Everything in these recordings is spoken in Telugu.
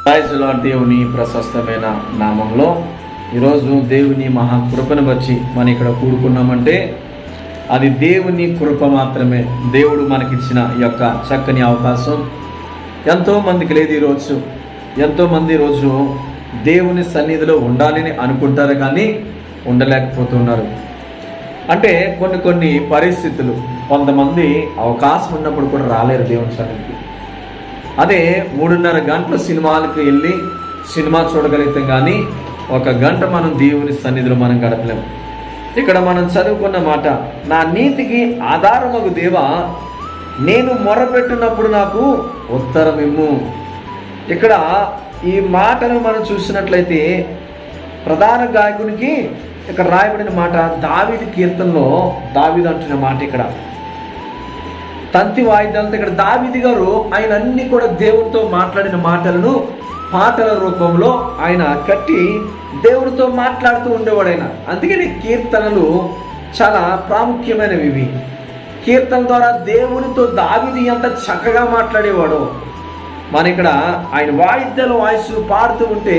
Praise the lord. దేవుని ప్రశస్తమైన నామంలో ఈరోజు దేవుని మహాకృపను వచ్చి మనం ఇక్కడ కూడుకున్నామంటే అది దేవుని కృప మాత్రమే. దేవుడు మనకిచ్చిన ఈ యొక్క చక్కని అవకాశం ఎంతోమందికి లేదు. ఎంతోమంది ఈరోజు దేవుని సన్నిధిలో ఉండాలని అనుకుంటారు కానీ ఉండలేకపోతున్నారు. అంటే కొన్ని పరిస్థితులు, కొంతమంది అవకాశం ఉన్నప్పుడు కూడా రాలేరు దేవుని సన్నిధికి. అదే 3:30 గంటల సినిమాలకు వెళ్ళి సినిమా చూడగలుగుతాం కానీ 1 గంట మనం దేవుని సన్నిధిలో మనం గడపలేము. ఇక్కడ మనం చదువుకున్న మాట, నా నీతికి ఆధారమగు దేవా నేను మొరపెట్టినప్పుడు నాకు ఉత్తరం ఇమ్ము. ఇక్కడ ఈ మాటను మనం చూసినట్లయితే ప్రధాన గాయకునికి ఇక్కడ రాయబడిన మాట దావీదు కీర్తనలో దావీదు అంటున్న మాట, ఇక్కడ తంతి వాయిద్యాలతో ఇక్కడ దావీదు గారు ఆయన అన్ని కూడా దేవుడితో మాట్లాడిన మాటలను పాటల రూపంలో ఆయన కట్టి దేవుడితో మాట్లాడుతూ ఉండేవాడు ఆయన. అందుకని కీర్తనలు చాలా ప్రాముఖ్యమైనవి ఇవి. కీర్తన ద్వారా దేవునితో దావీదు ఎంత చక్కగా మాట్లాడేవాడో మన ఇక్కడ ఆయన వాయిస్లు పాడుతూ ఉంటే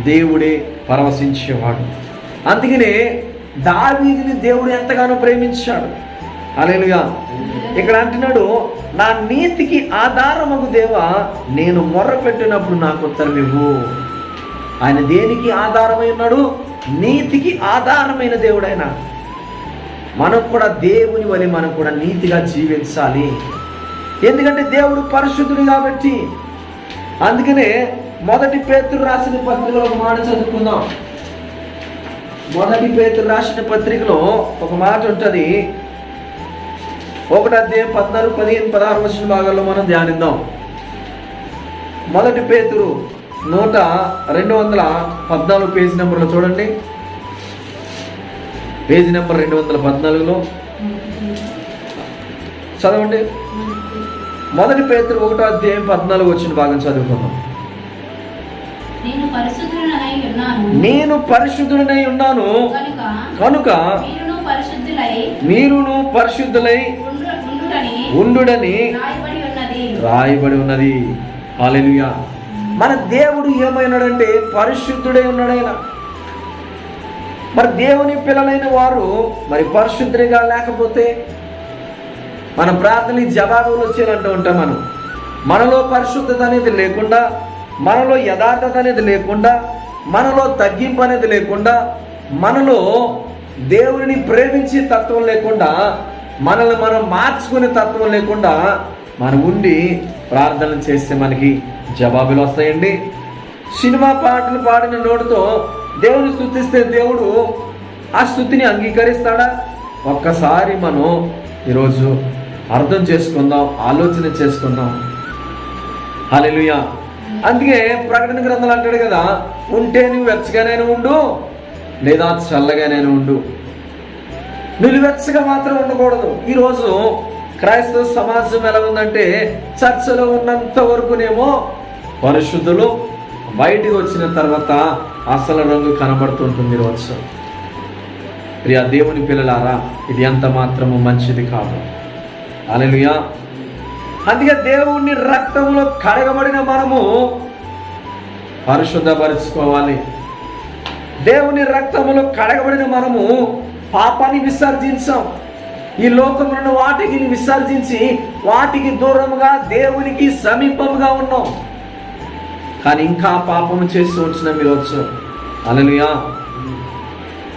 దేవుడే పరవశించేవాడు. అందుకనే దావీదుని దేవుడు ఎంతగానో ప్రేమించాడు. హల్లెలూయా. ఇక్కడ అంటున్నాడు, నా నీతికి ఆధారమగు దేవా నేను మొర్రపెట్టినప్పుడు నాకు ఉత్తరం ఇవ్వు. ఆయన దేనికి ఆధారమై ఉన్నాడు? నీతికి ఆధారమైన దేవుడు ఆయన. మనం కూడా దేవుని వలె మనం కూడా నీతిగా జీవించాలి. ఎందుకంటే దేవుడు పరిశుద్ధుడు కాబట్టి. అందుకనే 1 పేతురు రాసిన పత్రికలో ఒక మాట చదువుకుందాం. 1 పేతురు రాసిన పత్రికలో ఒక మాట ఉంటుంది. 1 అధ్యాయం 14, 15, 16 వచన భాగాల్లో మనం ధ్యానిద్దాం. 1 పేతురు 214 పేజీ నెంబర్లో చూడండి. పేజీ నెంబర్ 214లో చదవండి. 1 పేతురు 1 అధ్యాయం 14 వచన భాగం చదువుకుందాం. నేను పరిశుద్ధుడనై ఉన్నాను కనుక మీరును పరిశుద్ధులై ఉండుడని రాయబడి ఉన్నది. హల్లెలూయా. మన దేవుడు ఏమైనాడంటే పరిశుద్ధుడై ఉన్నాడైన. మరి దేవుని పిల్లలైన వారు మరి పరిశుద్ధుడిగా లేకపోతే మన ప్రార్థనకి జవాబులు వచ్చేనంటూ ఉంటాం. మనలో పరిశుద్ధత అనేది లేకుండా, మనలో యథార్థత అనేది లేకుండా, మనలో తగ్గింపు అనేది లేకుండా, మనలో దేవుడిని ప్రేమించే తత్వం లేకుండా, మనల్ని మనం మార్చుకునే తత్వం లేకుండా మనం ఉండి ప్రార్థనలు చేస్తే మనకి జవాబులు వస్తాయండి. సినిమా పాటలు పాడిన నోటితో దేవుని స్తుతిస్తే దేవుడు ఆ స్తుతిని అంగీకరిస్తాడా? ఒక్కసారి మనం ఈరోజు అర్థం చేసుకుందాం, ఆలోచన చేసుకుందాం. హల్లెలూయా. అందుకే ప్రకటన గ్రంథాలు అంటాడు కదా, ఉంటే నువ్వు వెచ్చగానైనా ఉండు లేదా చల్లగానైనా ఉండు. నిలువెచ్చగా మాత్రం ఉండకూడదు. ఈరోజు క్రైస్తవ సమాజం ఎలా ఉందంటే, చర్చలో ఉన్నంత వరకునేమో పరిశుద్ధులు, బయటికి వచ్చిన తర్వాత అసలు రంగు కనబడుతుంటుంది. ఈరోజు ప్రియ దేవుని పిల్లలారా, ఇది ఎంత మాత్రము మంచిది కాదు. హల్లెలూయా. అందుకే దేవుని రక్తంలో కడగబడిన మనము పరిశుద్ధపరుచుకోవాలి. దేవుని రక్తంలో కడగబడిన మనము పాపాన్ని విసర్జించాం. ఈ లోకంలో ఉన్న వాటికి విసర్జించి వాటికి దూరంగా దేవునికి సమీపంగా ఉన్నాం. కానీ ఇంకా పాపము చేస్తూ వచ్చిన మీరు వచ్చు. హల్లెలూయా.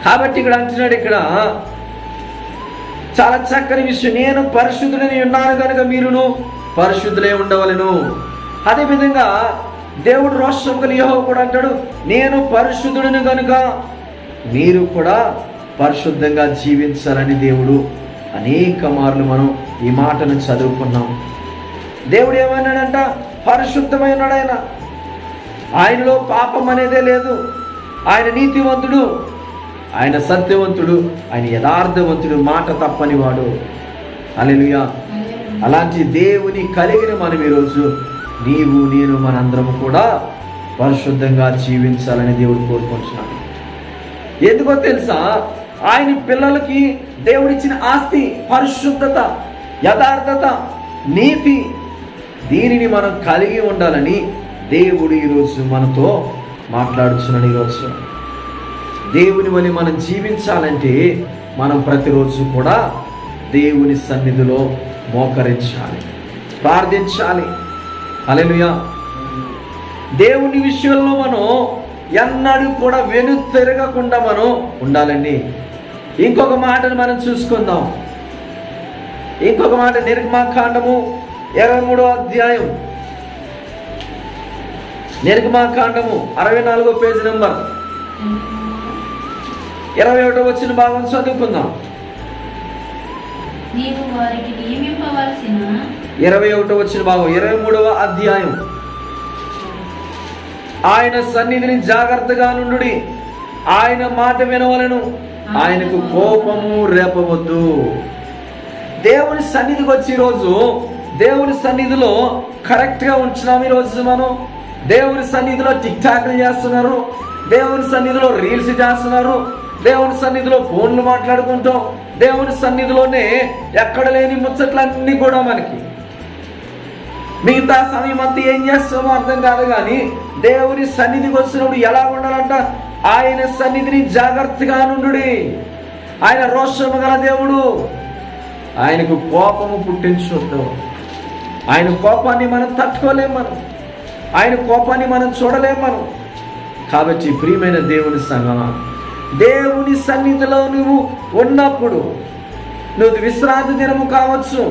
కాబట్టి ఇక్కడ అంటున్నాడు, ఇక్కడ చాలా చక్కని విషయం, నేను పరిశుద్ధులని ఉన్నాను కనుక మీరును పరిశుద్ధులే ఉండవలెను. అదేవిధంగా దేవుడు రోషం కలిగి యెహోవా కూడా అంటాడు, నేను పరిశుద్ధుడిని కనుక మీరు కూడా పరిశుద్ధంగా జీవించాలని దేవుడు అనేక మార్లు మనం ఈ మాటను చదువుకున్నాం. దేవుడు ఏమన్నాడంట? పరిశుద్ధమై ఉన్నాడు ఆయన. ఆయనలో పాపం అనేదే లేదు. ఆయన నీతివంతుడు, ఆయన సత్యవంతుడు, ఆయన యథార్థవంతుడు, మాట తప్పని వాడు. హల్లెలూయా. అలాంటి దేవుని కలిగిన మనం ఈరోజు నీవు నేను మనందరం కూడా పరిశుద్ధంగా జీవించాలని దేవుడు కోరుకుంటున్నాడు. ఎందుకో తెలుసా? ఆయన పిల్లలకి దేవుడిచ్చిన ఆస్తి పరిశుద్ధత, యథార్థత, నీతి. దీనిని మనం కలిగి ఉండాలని దేవుడు ఈరోజు మనతో మాట్లాడుతున్నాడు. ఈరోజు దేవుని వలె మనం జీవించాలంటే మనం ప్రతిరోజు కూడా దేవుని సన్నిధిలో మోకరించాలి, ప్రార్థించాలి. హల్లెలూయా. దేవుని విషయంలో మనం ఎన్నడూ కూడా వెనుతిరగకుండా మనం ఉండాలండి. ఇంకొక మాటను మనం చూసుకుందాం. ఇంకొక మాట నిర్గమాకాండము 23వ అధ్యాయం, నిర్గమాకాండము 64వ పేజీ నెంబర్ 21వ వచ్చిన భాగం చదువుకుందాం. 21వ వచ్చిన భాగం 23వ అధ్యాయం. ఆయన సన్నిధిని జాగ్రత్తగా నుండుడి, ఆయన మాట వినవలెను, ఆయనకు కోపము రేపవద్దు. దేవుని సన్నిధికి వచ్చి ఈరోజు దేవుని సన్నిధిలో కరెక్ట్గా ఉంటున్నాం. ఈరోజు మనం దేవుని సన్నిధిలో టిక్ టాక్లు చేస్తున్నారు, దేవుని సన్నిధిలో రీల్స్ చేస్తున్నారు, దేవుని సన్నిధిలో ఫోన్లు మాట్లాడుకుంటాం, దేవుని సన్నిధిలోనే ఎక్కడ లేని ముచ్చట్లన్నీ కూడా మనకి. మిగతా సమయం అంతా ఏం చేస్తామో అర్థం కాదు. కానీ దేవుని సన్నిధికి వచ్చినప్పుడు ఎలా ఉండాలంట? ఆయన సన్నిధిని జాగ్రత్తగా నుండుడి. ఆయన రోషము గల దేవుడు, ఆయనకు కోపము పుట్టించొద్దు. ఆయన కోపాన్ని మనం తట్టుకోలేం, ఆయన కోపాన్ని మనం చూడలేం మనం. కాబట్టి ప్రియమైన దేవుని సంగమా, దేవుని సన్నిధిలో నువ్వు ఉన్నప్పుడు, నువ్వు విశ్రాంతి దినము కావచ్చు,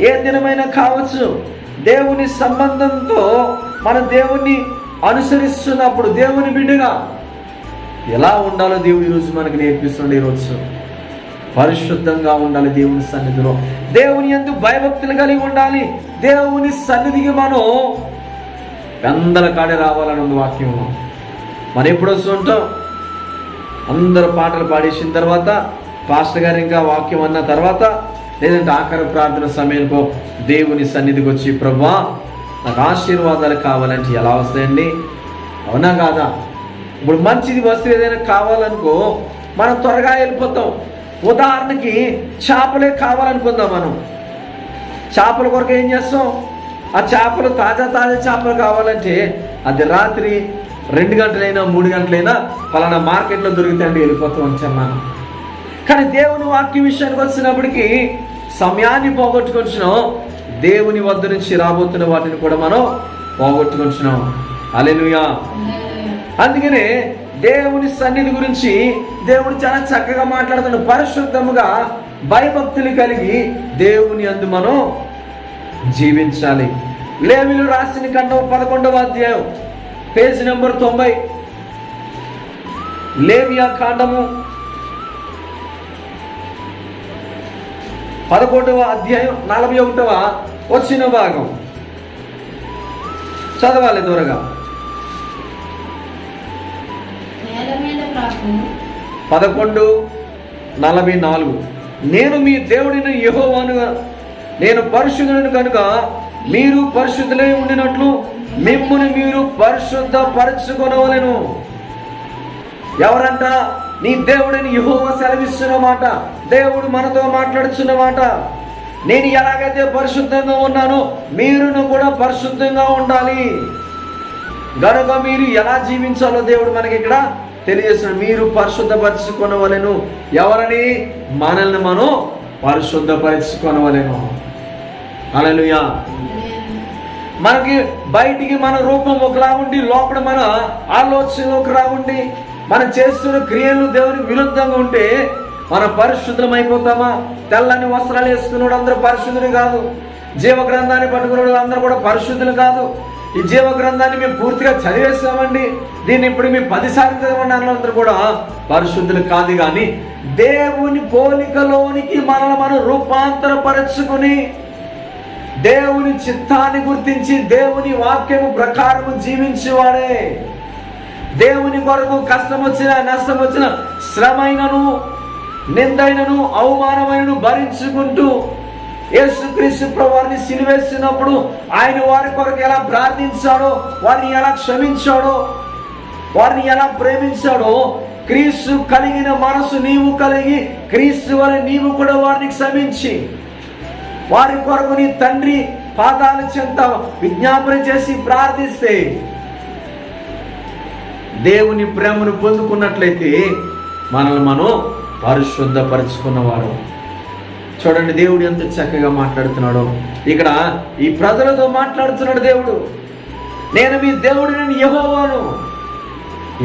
ఏ దినమైనా కావచ్చు, దేవుని సంబంధంతో మన దేవుణ్ణి అనుసరిస్తున్నప్పుడు దేవుని బిడ్డగా ఎలా ఉండాలో దేవుడు ఈరోజు మనకు నేర్పిస్తుండే. ఈరోజు పరిశుద్ధంగా ఉండాలి దేవుని సన్నిధిలో, దేవుని యందు భయభక్తులు కలిగి ఉండాలి. దేవుని సన్నిధికి మనం పెందల కాడే రావాలని ఉంది వాక్యంలో. మనం ఎప్పుడు వస్తుంటాం? అందరు పాటలు పాడేసిన తర్వాత, పాస్టర్ గారు ఇంకా వాక్యం అన్న తర్వాత, లేదంటే ఆఖరి ప్రార్థన సమయంలో దేవుని సన్నిధికి వచ్చి, ప్రభువా నాకు ఆశీర్వాదాలు కావాలంటే ఎలా వస్తాయండి? అవునా కాదా? ఇప్పుడు మంచిది వస్తే ఏదైనా కావాలనుకో మనం త్వరగా వెళ్ళిపోతాం. ఉదాహరణకి చేపలే కావాలనుకుందాం. మనం చేపల కొరకు ఏం చేస్తాం? ఆ చేపలు తాజా చేపలు కావాలంటే అది రాత్రి 2 గంటలైనా 3 గంటలైనా పలానా మార్కెట్లో దొరుకుతాయండి, వెళ్ళిపోతాం వచ్చాం మనం. కానీ దేవుని వాక్య విషయానికి వచ్చినప్పటికీ సమయాన్ని పోగొట్టుకొచ్చినాం, దేవుని వద్ద నుంచి రాబోతున్న వాటిని కూడా మనం పోగొట్టుకొచ్చినాం. హల్లెలూయా. అందుకనే దేవుని సన్నిధి గురించి దేవుడు చాలా చక్కగా మాట్లాడుతున్నాడు. పరిశుద్ధముగా భయభక్తులు కలిగి దేవుని యందు మనం జీవించాలి. లేవీయులు రాసిన గ్రంథం 11వ అధ్యాయం పేజీ నెంబర్ 90. లేవియా కాండము 11వ అధ్యాయం 41వ వచ్చిన భాగం చదవాలి త్వరగా. 11:44. నేను మీ దేవుడిని యెహోవాను, నేను పరిశుద్ధులను కనుక మీరు పరిశుద్ధులై ఉండినట్లు మిమ్మును మీరు పరిశుద్ధ పరచుకొనవలెను. ఎవరంట? నీ దేవుడిని యెహోవా సెలవిస్తున్న మాట, దేవుడు మనతో మాట్లాడుతున్న మాట. నేను ఎలాగైతే పరిశుద్ధంగా ఉన్నానో మీరును కూడా పరిశుద్ధంగా ఉండాలి. గనుక మీరు ఎలా జీవించాలో దేవుడు మనకి ఇక్కడ తెలియజేస్తున్నాడు. మీరు పరిశుద్ధపరచుకొనవలెను. ఎవరని? మనల్ని మనం పరిశుద్ధపరచుకొనవలెను. హల్లెలూయా. మనకి బయటికి మన రూపం ఒకలా ఉండి, లోపల మన ఆలోచనలు ఒకలా ఉండి, మనం చేస్తున్న క్రియలు దేవునికి విరుద్ధంగా ఉంటే మనం పరిశుద్ధం అయిపోతామా? తెల్లని వస్త్రాలు వేసుకున్నాడు అందరూ పరిశుద్ధులు కాదు. జీవ గ్రంథాన్ని పట్టుకున్నాడు అందరూ కూడా పరిశుద్ధులు కాదు. ఈ జీవ గ్రంథాన్ని మేము పూర్తిగా చదివేస్తామండి, దీన్ని ఇప్పుడు మేము 10 సార్లు చదవండి అన్నందరూ కూడా పరిశుద్ధులు కాదు. కానీ దేవుని పోలికలోనికి మనల్ని మనం రూపాంతరపరచుకుని దేవుని చిత్తాన్ని గుర్తించి దేవుని వాక్యము ప్రకారము జీవించేవాడే. దేవుని కొరకు కష్టం వచ్చినా నష్టం వచ్చినా శ్రమైనను నిందైనను అవమానమైనను భరించుకుంటూ యేసుక్రీస్తు ప్రభువుని సిలువేసినప్పుడు ఆయన వారి కొరకు ఎలా ప్రార్థించాడో, వారిని ఎలా క్షమించాడో, వారిని ఎలా ప్రేమించాడో, క్రీస్తు కలిగిన మనసు నీవు కలిగి క్రీస్తు వలె నీవు కూడా వారిని క్షమించి వారి కొరకు నీ తండ్రి పాదాల చెంత విజ్ఞాపన చేసి ప్రార్థిస్తే దేవుని ప్రేమను పొందుకున్నట్లయితే మనల్ని మనం పరిశుద్ధపరుచుకున్నవాడు. చూడండి దేవుడు ఎంత చక్కగా మాట్లాడుతున్నాడో. ఇక్కడ ఈ ప్రజలతో మాట్లాడుతున్నాడు దేవుడు. నేను మీ దేవుడిని యెహోవాను.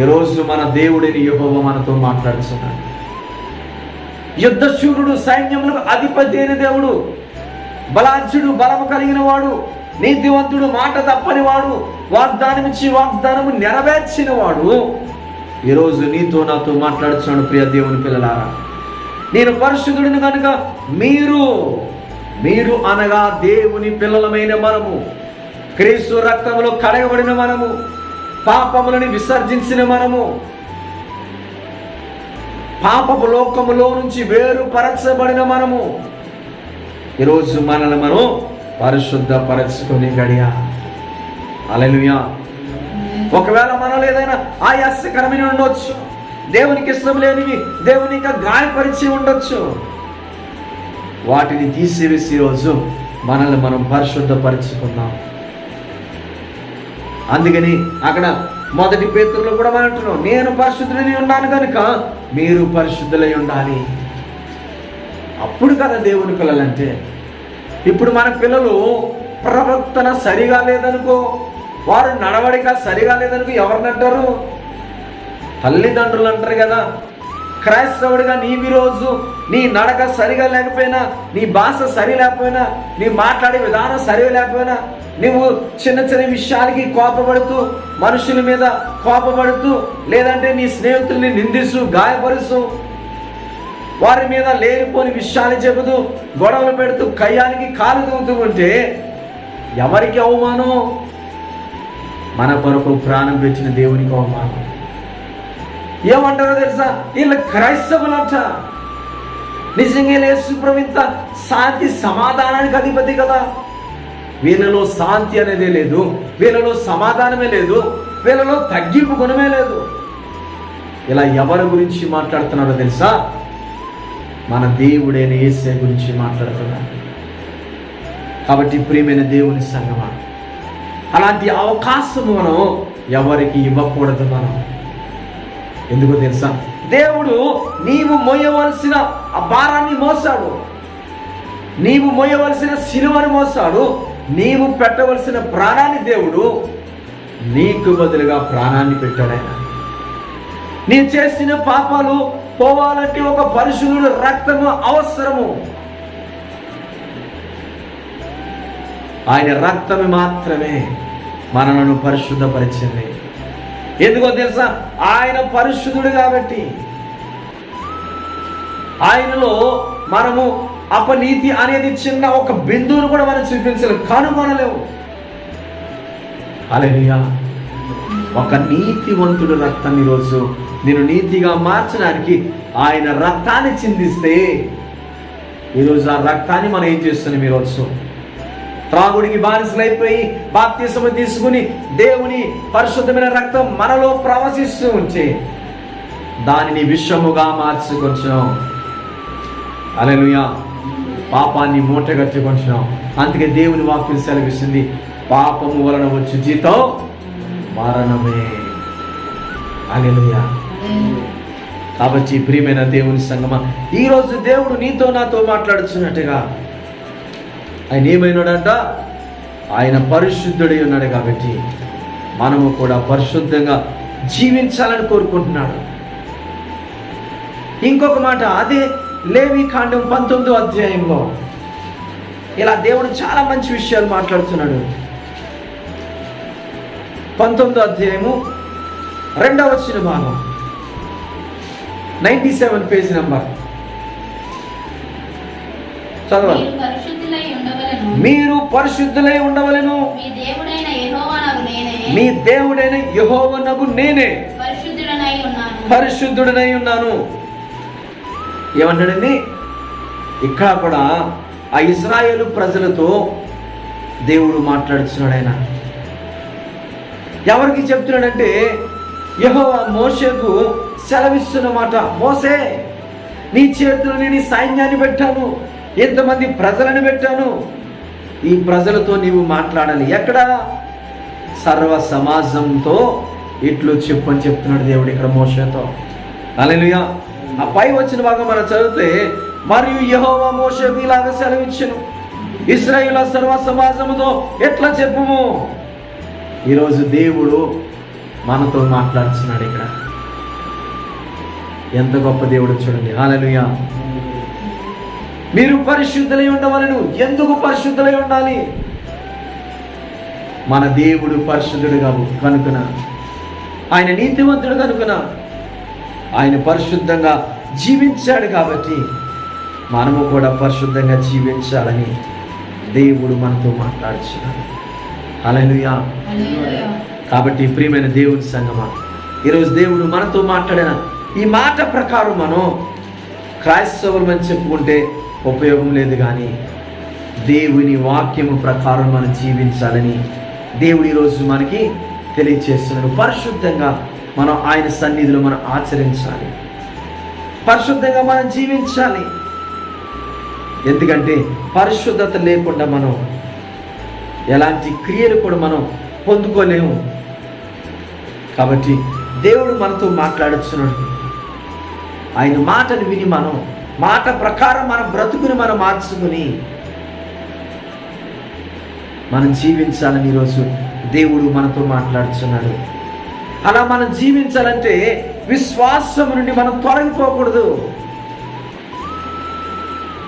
ఈరోజు మన దేవుడిని యెహోవా మనతో మాట్లాడుతున్నాడు. యుద్ధశూరుడు, సైన్యములకు అధిపతి అయిన దేవుడు, బలార్జుడు, బలము కలిగిన వాడు, నీతివంతుడు, మాట తప్పని వాడు, వాగ్దానం ఇచ్చి వాగ్దానము నెరవేర్చిన వాడు ఈరోజు నీతో నాతో మాట్లాడుతున్నాడు. ప్రియ దేవుని పిల్లలారా, నేను పరిశుద్ధుడిని కనుక మీరు అనగా దేవుని పిల్లలమైన మనము, క్రీస్తు రక్తములో కడగబడిన మనము, పాపములను విసర్జించిన మనము, పాపపు లోకములో నుంచి వేరుపరచబడిన మనము ఈరోజు మనల్ని మనం పరిశుద్ధపరచుకొని గడియ. హల్లెలూయా. ఒకవేళ మనలో ఏదైనా ఆయాసకరమైన ఉండొచ్చు, దేవునికి ఇష్టం లేనివి దేవునికి గాయపరిచి ఉండొచ్చు. వాటిని తీసివేసి ఈరోజు మనల్ని మనం పరిశుద్ధపరచుకున్నాం. అందుకని అక్కడ 1 పేతురులో కూడా మనం అంటున్నాం, నేను పరిశుద్ధుడై ఉన్నాను కనుక మీరు పరిశుద్ధులై ఉండాలి. అప్పుడు కదా దేవుని పిల్లలంటే. ఇప్పుడు మన పిల్లలు ప్రవర్తన సరిగా లేదనుకో, వారు నడవడిక సరిగా లేదనుకో ఎవరిని అంటారు? తల్లిదండ్రులు అంటారు కదా. క్రైస్తవుడిగా నీవి రోజు నీ నడక సరిగా లేకపోయినా, నీ భాష సరి లేకపోయినా, నీ మాట్లాడే విధానం సరిగా లేకపోయినా, నువ్వు చిన్న చిన్న విషయాలకి కోపపడుతూ, మనుషుల మీద కోపపడుతూ, లేదంటే నీ స్నేహితుల్ని నిందిస్తూ, గాయపరుస్తూ, వారి మీద లేనిపోని విషయాలు చెబుతూ, గొడవలు పెడుతూ, కయ్యానికి కాలు దూతూ ఉంటే ఎవరికి అవమానం? మన కొరకు ప్రాణం పెట్టిన దేవునికి అవమానం. ఏమంటారో తెలుసా? వీళ్ళ క్రైస్తవులంట. నిజంగా యేసు ప్రభువు ఇంత శాంతి సమాధానానికి అధిపతి కదా. వీళ్ళలో శాంతి అనేదే లేదు, వీళ్ళలో సమాధానమే లేదు, వీళ్ళలో తగ్గింపు గుణమే లేదు. ఇలా ఎవరి గురించి మాట్లాడుతున్నారో తెలుసా? మన దేవుడైన యేసే గురించి మాట్లాడుతున్నారు. కాబట్టి ప్రియమైన దేవుని సంగమా, అలాంటి అవకాశం మనం ఎవరికి ఇవ్వకూడదు. మనం ఎందుకో తెలుసా? దేవుడు నీవు మోయవలసిన ఆ భారాన్ని మోసాడు, నీవు మోయవలసిన సిలువను మోసాడు, నీవు పెట్టవలసిన ప్రాణాన్ని దేవుడు నీకు బదులుగా ప్రాణాన్ని పెట్టాడు. ఆయన నీ చేసిన పాపాలు పోవాలంటే ఒక పరిశుద్ధుడు రక్తము అవసరము. ఆయన రక్తము మాత్రమే మనలను పరిశుద్ధపరిచింది. ఎందుకో తెలుసా? ఆయన పరిశుద్ధుడు కాబట్టి. ఆయనలో మనము అపనీతి అనేది చిన్న ఒక బిందువును కూడా మనం చూపించలేము, కనుగొనలేము. హల్లెలూయా. ఒక నీతివంతుడు రక్తం ఈరోజు నేను నీతిగా మార్చడానికి ఆయన రక్తాన్ని చిందిస్తే, ఈరోజు ఆ రక్తాన్ని మనం ఏం చేస్తున్నాం? ఈరోజు త్రాగుడికి బానిసలైపోయి బాప్తిసము తీసుకుని దేవుని పరిశుద్ధమైన రక్తం మనలో ప్రవశిస్తూ ఉంటే దానిని విషముగా మార్చుకొచ్చాం. హల్లెలూయా. పాపాన్ని మూటగట్టుకొచ్చాం. అందుకే దేవుని వాక్యం సెలవిస్తుంది, పాపము వలన వచ్చే జీతం మరణమే. హల్లెలూయా. కాబట్టి ప్రియమైన దేవుని సంగమా, ఈరోజు దేవుడు నీతో నాతో మాట్లాడుతున్నట్టుగా ఆయన ఏమైనాడంట? ఆయన పరిశుద్ధుడై ఉన్నాడు. కాబట్టి మనము కూడా పరిశుద్ధంగా జీవించాలని కోరుకుంటున్నాడు. ఇంకొక మాట, అదే లేవీకాండం 19వ అధ్యాయంలో ఇలా దేవుడు చాలా మంచి విషయాలు మాట్లాడుతున్నాడు. 19వ అధ్యాయము 2వ వచన భాగం, 97 పేజీ నంబర్ చదవాలి. మీరు పరిశుద్ధులై ఉండవలెను, మీ దేవుడైన యెహోవానగు నేనే పరిశుద్ధుడనై ఉన్నాను. ఏమంటాడండి? ఇక్కడ కూడా ఆ ఇశ్రాయేలు ప్రజలతో దేవుడు మాట్లాడుతున్నాడు. ఆయన ఎవరికి చెప్తున్నాడంటే, యెహోవా మోషేకు సెలవిస్తున్నమాట, మోసే నీ చేతులు నేను సైన్యాన్ని పెట్టాను, ఎంతమంది ప్రజలను పెట్టాను, ఈ ప్రజలతో నీవు మాట్లాడాలి. ఎక్కడ? సర్వ సమాజంతో ఇట్లు చెప్పు అని చెప్తున్నాడు దేవుడు ఇక్కడ మోషేతో. హల్లెలూయా. ఆ పై వచ్చిన భాగం మనం చదివితే, మరియు యెహోవా మోషేకు ఇలాగ సెలవిచ్చెను, ఇశ్రాయేలు సర్వ సమాజముతో ఎట్లా చెప్పుము. ఈరోజు దేవుడు మనతో మాట్లాడుతున్నాడు ఇక్కడ. ఎంత గొప్ప దేవుడు చూడండి. హల్లెలూయా. మీరు పరిశుద్ధులై ఉండవలెను. ఎందుకు పరిశుద్ధులై ఉండాలి? మన దేవుడు పరిశుద్ధుడు కనుకన, ఆయన నీతివంతుడు కనుకన, ఆయన పరిశుద్ధంగా జీవించాడు కాబట్టి మనము కూడా పరిశుద్ధంగా జీవించాలని దేవుడు మనతో మాట్లాడుచున్నాడు. హల్లెలూయా. కాబట్టి ప్రియమైన దేవుని సంగమా, ఈరోజు దేవుడు మనతో మాట్లాడిన ఈ మాట ప్రకారం మనం క్రైస్తవులమని చెప్పుకుంటే ఉపయోగం లేదు, కానీ దేవుని వాక్యము ప్రకారం మనం జీవించాలని దేవుడు ఈరోజు మనకి తెలియచేస్తున్నాడు. పరిశుద్ధంగా మనం ఆయన సన్నిధిలో మనం ఆచరించాలి, పరిశుద్ధంగా మనం జీవించాలి. ఎందుకంటే పరిశుద్ధత లేకుండా మనం ఎలాంటి క్రియలు కూడా మనం పొందుకోలేము. కాబట్టి దేవుడు మనతో మాట్లాడుతున్నాడు. ఆయన మాటను విని మనం మాట ప్రకారం మన బ్రతుకుని మనం మార్చుకుని మనం జీవించాలని ఈరోజు దేవుడు మనతో మాట్లాడుతున్నాడు. అలా మనం జీవించాలంటే విశ్వాసం నుండి మనం తొలగిపోకూడదు.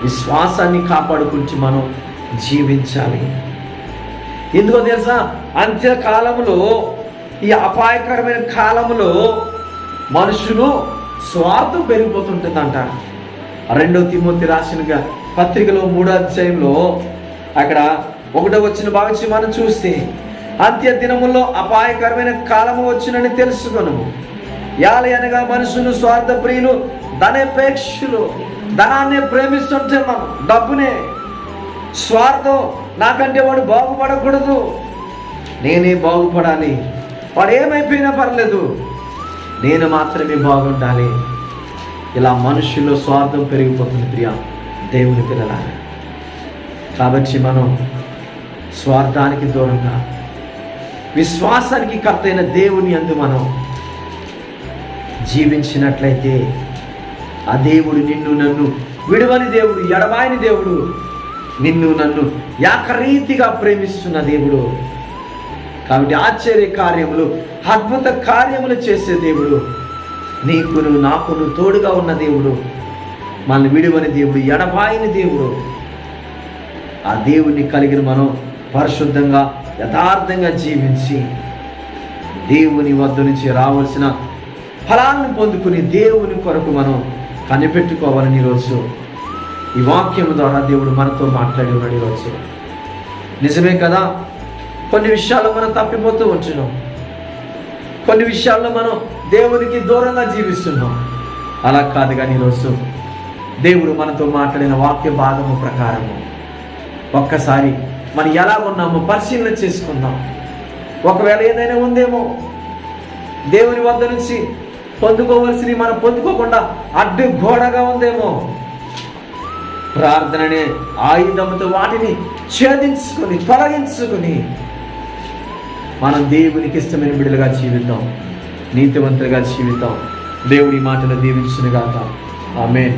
విశ్వాసాన్ని కాపాడుకుంటూ మనం జీవించాలి. ఎందుకో తెలుసా? అంత్యకాలంలో, ఈ అపాయకరమైన కాలంలో మనుషులు స్వార్థం పెరిగిపోతుంటుందంట. 2 తిమోతి రాసిన పత్రికలో 3వ అధ్యాయంలో అక్కడ 1వ వచనం భాగం మనం చూస్తే, అంత్య దినముల్లో అపాయకరమైన కాలము వచ్చినని తెలుసుకొను. అనగా మనుషులు స్వార్థ ప్రియులు, ధనాపేక్షులు. ధనాన్ని ప్రేమిస్తుంటే మనం డబ్బునే, స్వార్థం. నాకంటే వాడు బాగుపడకూడదు, నేనే బాగుపడాలి, వాడు ఏమైపోయినా పర్లేదు, నేను మాత్రమే బాగుండాలి. ఇలా మనుషుల్లో స్వార్థం పెరిగిపోతుంది ప్రియా దేవుని పిల్లలారా. కాబట్టి మనం స్వార్థానికి దూరంగా విశ్వాసానికి కర్తైన దేవుని యందు మనం జీవించినట్లయితే ఆ దేవుడు నిన్ను నన్ను విడువని దేవుడు, ఎడబాయని దేవుడు, నిన్ను నన్ను ఏకరీతిగా ప్రేమిస్తున్న దేవుడు. కాబట్టి ఆశ్చర్య కార్యములు, అద్భుత కార్యములు చేసే దేవుడు, నీకును నాకును తోడుగా ఉన్న దేవుడు, మనల్ని విడువని దేవుడు, ఎడబాయని దేవుడు. ఆ దేవుడిని కలిగిన మనం పరిశుద్ధంగా యథార్థంగా జీవించి దేవుని వద్ద నుంచి రావాల్సిన ఫలాలను పొందుకుని దేవుని కొరకు మనం కనిపెట్టుకోవాలని ఈరోజు ఈ వాక్యం ద్వారా దేవుడు మనతో మాట్లాడి ఉన్నాడు. ఈరోజు నిజమే కదా, కొన్ని విషయాల్లో మనం తప్పిపోతూ ఉంటున్నాం, కొన్ని విషయాల్లో మనం దేవునికి దూరంగా జీవిస్తున్నాం. అలా కాదు, కానీ ఈరోజు దేవుడు మనతో మాట్లాడిన వాక్య భాగము ప్రకారము ఒక్కసారి మనం ఎలా ఉన్నామో పరిశీలన చేసుకుందాం. ఒకవేళ ఏదైనా ఉందేమో, దేవుని వద్ద నుంచి పొందుకోవలసినవి మనం పొందుకోకుండా అడ్డు గోడగా ఉందేమో, ప్రార్థన అనే ఆయుధంతో వాటిని ఛేదించుకొని తొలగించుకొని మనం దేవునికి ఇష్టమైన బిడ్డలుగా జీవిద్దాం, నీతివంతులుగా జీవిద్దాం. దేవుడి మాటలు దీవించునుగాక. ఆమేన్.